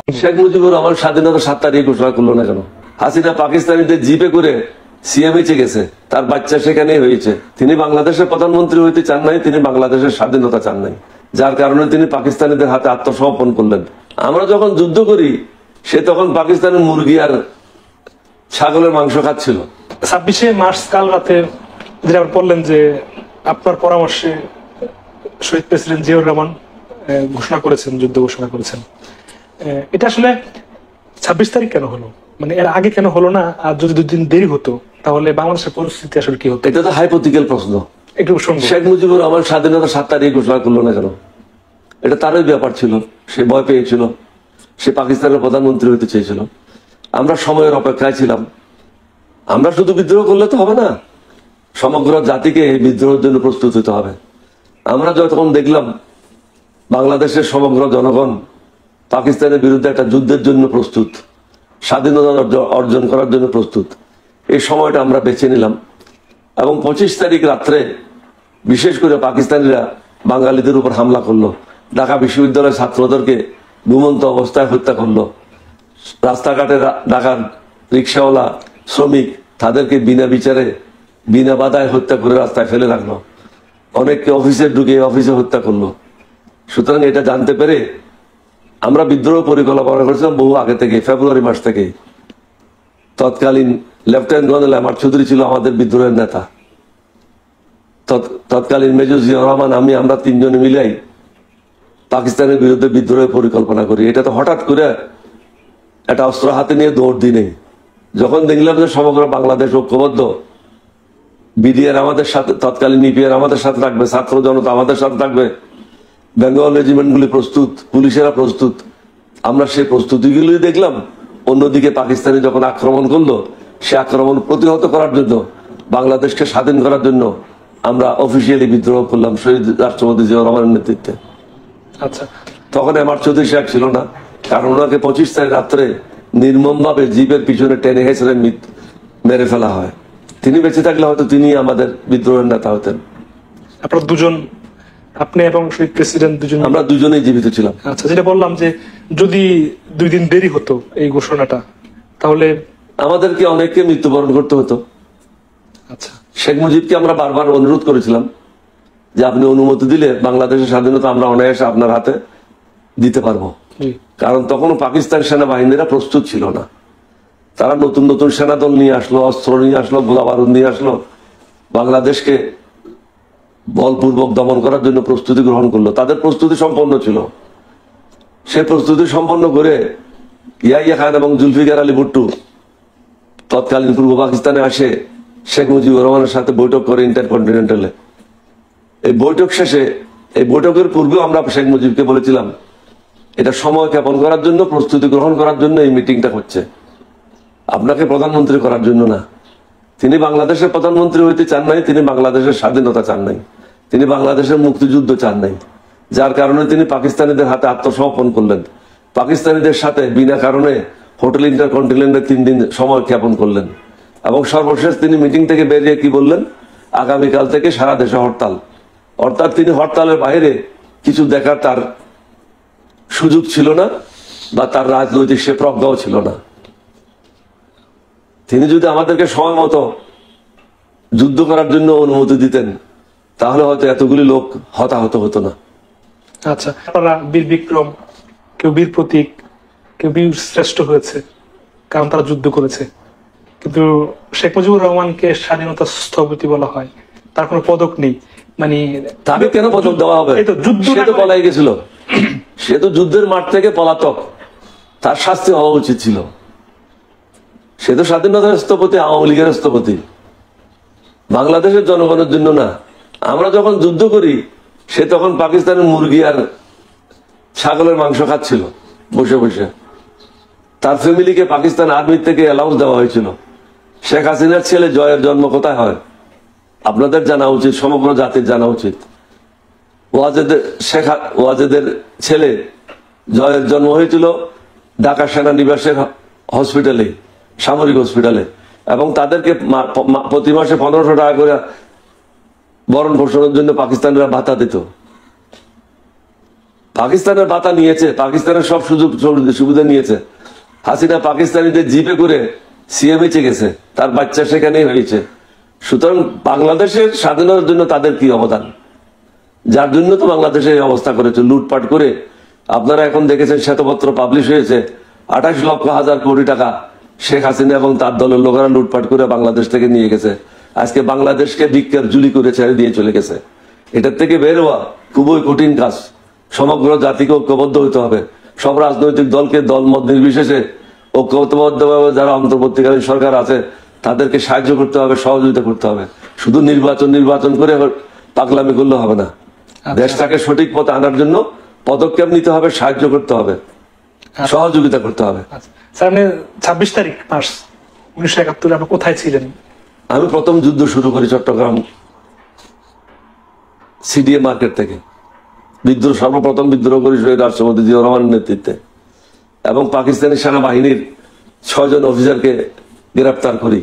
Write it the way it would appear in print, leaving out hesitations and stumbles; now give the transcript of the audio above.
শেখ মুজিবুর রহমান স্বাধীনতা 7 তারিখ ঘোষণা করলো না কেন? হাসিনা পাকিস্তানিদের জিপে করে সিএমএইচে গেছে, তার বাচ্চা সেখানেই হয়েছে। তিনি বাংলাদেশের প্রধানমন্ত্রী হইতে চান নাই, তিনি বাংলাদেশের স্বাধীনতা চান নাই, যার কারণে তিনি পাকিস্তানিদের হাতে আত্মসমর্পণ করলেন। আমরা যখন যুদ্ধ করি, সে তখন পাকিস্তানের মুরগি আর ছাগলের মাংস খাচ্ছিল। 26শে মার্চ কাল রাতে যেটা বললেন যে আপনার পরামর্শে শহীদ প্রেসিডেন্ট জিয়াউর রহমান ঘোষণা করেছেন, যুদ্ধ ঘোষণা করেছেন, এটা আসলে 26 তারিখ কেন হলো? মানে এর আগে কেন হলো না? আর যদি 2 দিন দেরি হতো তাহলে বাংলাদেশের পরিস্থিতি আসলে কি হতো? এটা তো হাইপোথেটিক্যাল প্রশ্ন। একটু শুনুন। শেখ মুজিবুর রহমান স্বাধীনতা 7 তারিখ ঘোষণা করলো না কেন? এটা তারই ব্যাপার ছিল। সে ভয় পেয়েছিল, সে পাকিস্তানের প্রধানমন্ত্রী হইতে চেয়েছিল। আমরা সময়ের অপেক্ষায় ছিলাম। আমরা শুধু বিদ্রোহ করলে তো হবে না, সমগ্র জাতিকে এই বিদ্রোহের জন্য প্রস্তুত হতে হবে। আমরা যখন দেখলাম বাংলাদেশের সমগ্র জনগণ পাকিস্তানের বিরুদ্ধে একটা যুদ্ধের জন্য প্রস্তুত, স্বাধীনতা অর্জন করার জন্য প্রস্তুত, এই সময়টা আমরা বেছে নিলাম। এবং 25 তারিখ রাত্রে বিশেষ করে পাকিস্তানিরা বাঙালিদের উপর হামলা করলো, ঢাকা বিশ্ববিদ্যালয়ের ছাত্রদেরকে ঘুমন্ত অবস্থায় হত্যা করলো, রাস্তাঘাটে ঢাকার রিক্সাওয়ালা, শ্রমিক, তাদেরকে বিনা বিচারে বিনা বাধায় হত্যা করে রাস্তায় ফেলে রাখলো, অনেককে অফিসে ঢুকে অফিসে হত্যা করলো। সুতরাং এটা জানতে পেরে আমরা বিদ্রোহ পরিকল্পনা করেছিলাম বহু আগে থেকে, ফেব্রুয়ারি মাস থেকে। তৎকালীন লেফটেন্যান্ট কর্নেল আমার চৌধুরী ছিল আমাদের বিদ্রোহের নেতা। তৎকালীন মেজর জিয়াউর রহমান, আমরা 3 জনে মিলাই পাকিস্তানের বিরুদ্ধে বিদ্রোহের পরিকল্পনা করি। এটা তো হঠাৎ করে একটা অস্ত্র হাতে নিয়ে দৌড় দিনে, যখন দেখলাম যে সমগ্র বাংলাদেশ ঐক্যবদ্ধ, বিডিআর আমাদের সাথে, তৎকালীন ইপিআর আমাদের সাথে থাকবে, ছাত্র জনতা আমাদের সাথে থাকবে, বেঙ্গল রেজিমেন্টগুলি প্রস্তুত, পুলিশেরা প্রস্তুত, আমরা সেই প্রস্তুতিগুলি দেখলাম। অন্যদিকে পাকিস্তানি যখন আক্রমণ করলো, সে আক্রমণ প্রতিহত করার জন্য, বাংলাদেশকে স্বাধীন করার জন্য আমরা অফিসিয়ালি বিদ্রোহ করলাম শহীদ রাষ্ট্রপতি জিয়াউর রহমানের নেতৃত্বে। আচ্ছা, তখন আমার চৌধুরী সাহেব ছিল না, কারণ ওনাকে 25 তারিখ রাত্রে নির্মম ভাবে জিপের পিছনে টেনে হেঁচড়ে মেরে ফেলা হয়। তিনি বেঁচে থাকলে হয়তো তিনি আমাদের বিদ্রোহের নেতা হতেন। আপনারা দুজন, আপনি এবং শহীদ প্রেসিডেন্ট দুজন, আমরা দুজনেই জীবিত ছিলাম। আচ্ছা, যেটা বললাম যে যদি 2 দিন দেরি হতো এই ঘোষণাটা, তাহলে আমাদেরকে অনেককে মৃত্যুবরণ করতে হতো। আচ্ছা, শেখ মুজিবকে আমরা বারবার অনুরোধ করেছিলাম যে আপনি অনুমতি দিলে বাংলাদেশের স্বাধীনতা আমরা অনায়াসে আপনার হাতে দিতে পারবো। কারণ তখনও পাকিস্তান সেনাবাহিনীরা প্রস্তুত ছিল না। তারা নতুন নতুন সেনাদল নিয়ে আসলো, অস্ত্র নিয়ে আসলো, গোলা বারুদ নিয়ে আসলো, বাংলাদেশকে বলপূর্বক দমন করার জন্য প্রস্তুতি গ্রহণ করলো। তাদের প্রস্তুতি সম্পন্ন ছিল। সে প্রস্তুতি সম্পন্ন করে ইয়াহিয়া খান এবং জুলফিকার আলী ভুট্টো তৎকালীন পূর্ব পাকিস্তানে আসে, শেখ মুজিবুর রহমানের সাথে বৈঠক করে ইন্টারকন্টিনেন্টালে। এই বৈঠক শেষে, এই বৈঠকের পূর্বেও আমরা শেখ মুজিবকে বলেছিলাম এটা সময় জ্ঞাপন করার জন্য, প্রস্তুতি গ্রহণ করার জন্য এই মিটিংটা হচ্ছে, আপনাকে প্রধানমন্ত্রী করার জন্য না। তিনি বাংলাদেশের প্রধানমন্ত্রী হইতে চান নাই, তিনি বাংলাদেশের স্বাধীনতা চান নাই, তিনি বাংলাদেশের মুক্তিযুদ্ধ চান নাই, যার কারণে তিনি পাকিস্তানিদের হাতে আত্মসমর্পণ করলেন। পাকিস্তানিদের সাথে বিনা কারণে হোটেল ইন্টারকন্টিনেন্টালে 3 দিন সময় জ্ঞাপন করলেন। এবং সর্বশেষ তিনি মিটিং থেকে বেরিয়ে কি বললেন? আগামীকাল থেকে সারা দেশে হরতাল। অর্থাৎ তিনি হরতালের বাইরে কিছু দেখার তার সুযোগ ছিল না, বা তার রাজনৈতিক সে প্রজ্ঞাও ছিল না। তিনি যদি আমাদেরকে সময় মতো যুদ্ধ করার জন্য অনুমতি দিতেন, তাহলে হয়তো এতগুলি লোক হতাহত হতো না। আচ্ছা, আপনারা বীর বিক্রম, কেউ বীর প্রতীক, কেউ বীর শ্রেষ্ঠ হয়েছে, কারণ তারা যুদ্ধ করেছে। কিন্তু শেখ মুজিবুর রহমানকে স্বাধীনতা স্থপতি বলা হয়, তার কোনো পদক নেই। মানে তাকে কেন পদক দেওয়া হবে? সে তো পলাই গেছিল, সে তো যুদ্ধের মাঠ থেকে পলাতক, তার শাস্তি হওয়া উচিত ছিল। সে তো স্বাধীনতার স্থপতি, আওয়ামী লীগের স্থপতি, বাংলাদেশের জনগণের জন্য না। আমরা যখন যুদ্ধ করি, সে তখন পাকিস্তানের মুরগি আর ছাগলের মাংস খাচ্ছিল বসে বসে। তার ফ্যামিলিকে পাকিস্তান আর্মি থেকে অ্যালাউন্স দেওয়া হয়েছিল। শেখ হাসিনার ছেলে জয়ের জন্ম কোথায় হয় আপনাদের জানা উচিত, সমগ্র জাতির জানা উচিত। ওয়াজেদের ছেলে জয়ের জন্ম হয়েছিল ঢাকা সেনানিবাসের হসপিটালে, সামরিক হসপিটালে, এবং তাদেরকে প্রতি মাসে 1500 টাকা করে ভরণ পোষণের জন্য পাকিস্তানিরা ভাতা দিত। পাকিস্তানের বাতা নিয়েছে, পাকিস্তানের সব সুযোগ সুবিধা নিয়েছে। হাসিনা পাকিস্তানিদের জিপে করে সিএমএইচে গেছে, তার বাচ্চা সেখানেই হয়েছে। সুতরাং বাংলাদেশের স্বাধীনতার জন্য তাদের কি অবদান, যার জন্য তো বাংলাদেশে এই অবস্থা করেছে, লুটপাট করে। আপনারা এখন দেখেছেন শ্বেতপত্র পাবলিশ হয়েছে, 28 লক্ষ হাজার কোটি টাকা শেখ হাসিনা এবং তার দলের লোকেরা লুটপাট করে বাংলাদেশ থেকে নিয়ে গেছে। আজকে বাংলাদেশকে ভিক্ষার জুলি করে ছেড়ে দিয়ে চলে গেছে। এটার থেকে বের হওয়া খুবই কঠিন কাজ। সমগ্র জাতিকে ঐক্যবদ্ধ হতে হবে, সব রাজনৈতিক দলকে দলমত নির্বিশেষে ঐক্যবদ্ধভাবে যারা অন্তর্বর্তীকালীন সরকার আছে তাদেরকে সাহায্য করতে হবে, সহযোগিতা করতে হবে। শুধু নির্বাচন করে পাগলামি করলে হবে না। দেশটাকে সঠিক পথে আনার জন্য পদক্ষেপ নিতে হবে, সাহায্য করতে হবে, সহযোগিতা করতে হবে। স্যার, আপনি 26 তারিখ মার্চ 1971 আপনি কোথায় ছিলেন? আমি প্রথম যুদ্ধ শুরু করি চট্টগ্রাম সিডিএ মার্কেট থেকে। সর্বপ্রথম বিদ্রোহ করি শহীদ রাষ্ট্রপতি জিয়াউর রহমানের নেতৃত্বে, এবং পাকিস্তানি সেনাবাহিনীর 6 জন অফিসারকে গ্রেপ্তার করি।